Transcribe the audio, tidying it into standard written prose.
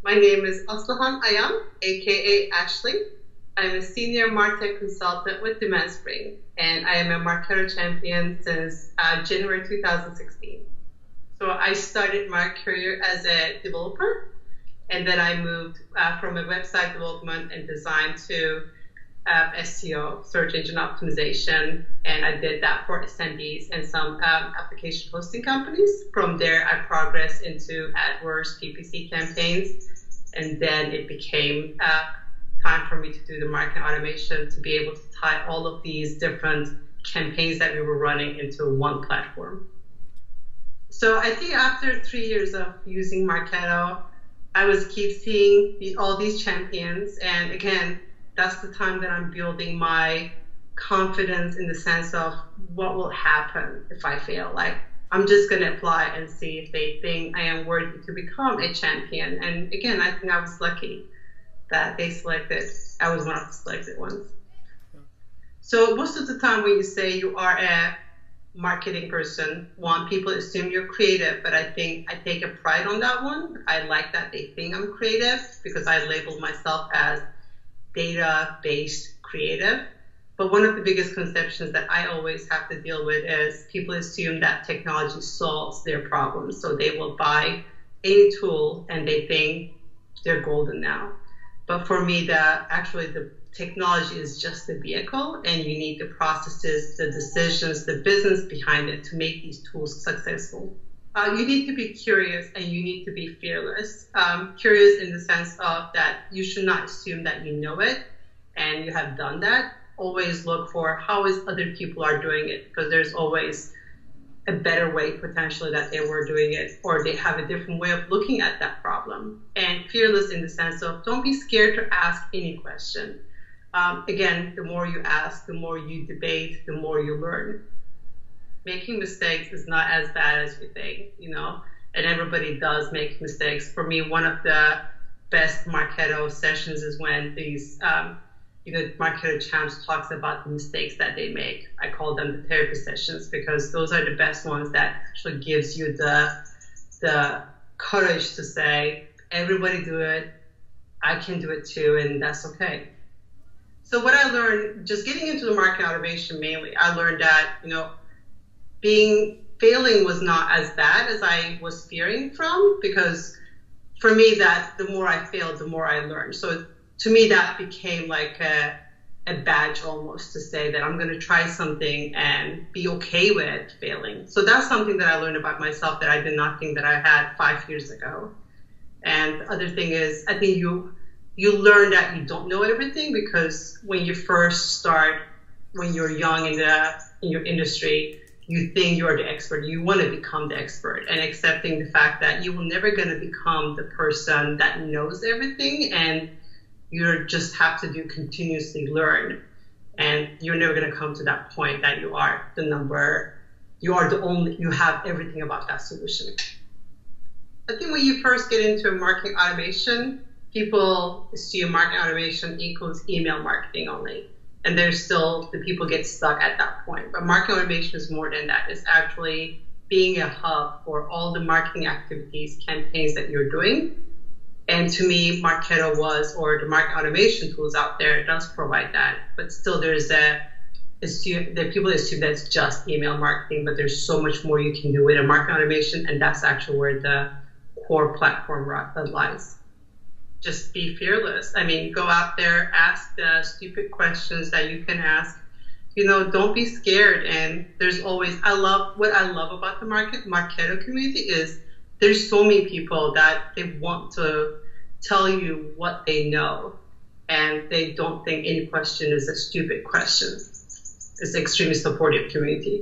My name is ASLIHAN Ayan, aka Ashley. I'm a senior Martech consultant with Demand Spring, and I am a Marketo Champion since January 2016. So I started my career as a developer, and then I moved from a website development and design to SEO, search engine optimization, and I did that for SMBs and some application hosting companies. From there, I progressed into AdWords, PPC campaigns, and then it became time for me to do the marketing automation to be able to tie all of these different campaigns that we were running into one platform. So I think after 3 years of using Marketo, I was keep seeing all these champions, and again, that's the time that I'm building my confidence in the sense of what will happen if I fail. Like, I'm just going to apply and see if they think I am worthy to become a champion. And again, I think I was lucky that they selected, I was one of the selected ones. So most of the time when you say you are a marketing person, people assume you're creative, but I think I take a pride on that one. I like that they think I'm creative because I label myself as data-based creative. But one of the biggest conceptions that I always have to deal with is people assume that technology solves their problems. So they will buy any tool and they think they're golden now. But for me, the technology is just the vehicle, and you need the processes, the decisions, the business behind it to make these tools successful. You need to be curious and you need to be fearless. Curious in the sense of that you should not assume that you know it and you have done that. Always look for how is other people are doing it, because there's always a better way potentially that they were doing it, or they have a different way of looking at that problem. And fearless in the sense of don't be scared to ask any question. Again, the more you ask, the more you debate, the more you learn. Making mistakes is not as bad as you think, and everybody does make mistakes. For me, one of the best Marketo sessions is when these, Marketo Champs talks about the mistakes that they make. I call them the therapy sessions because those are the best ones that actually gives you the courage to say, everybody do it, I can do it too, and that's okay. So what I learned, just getting into the marketing automation mainly, I learned that, failing was not as bad as I was fearing from, because for me that the more I failed, the more I learned. So to me that became like a badge almost to say that I'm going to try something and be okay with failing. So that's something that I learned about myself that I did not think that I had 5 years ago. And the other thing is, I think you learn that you don't know everything, because when you first start, when you're young in your industry, you think you're the expert. You want to become the expert, and accepting the fact that you will never going to become the person that knows everything, and you just have to continuously learn, and you're never going to come to that point that you are you have everything about that solution. I think when you first get into marketing automation, people assume marketing automation equals email marketing only. And there's still, the people get stuck at that point. But marketing automation is more than that. It's actually being a hub for all the marketing activities, campaigns that you're doing. And to me, Marketo or the marketing automation tools out there does provide that. But still there's people assume that it's just email marketing, but there's so much more you can do with a marketing automation, and that's actually where the core platform lies. Just be fearless. Go out there, ask the stupid questions that you can ask. Don't be scared. And there's always, what I love about the Marketo community is there's so many people that they want to tell you what they know, and they don't think any question is a stupid question. It's an extremely supportive community.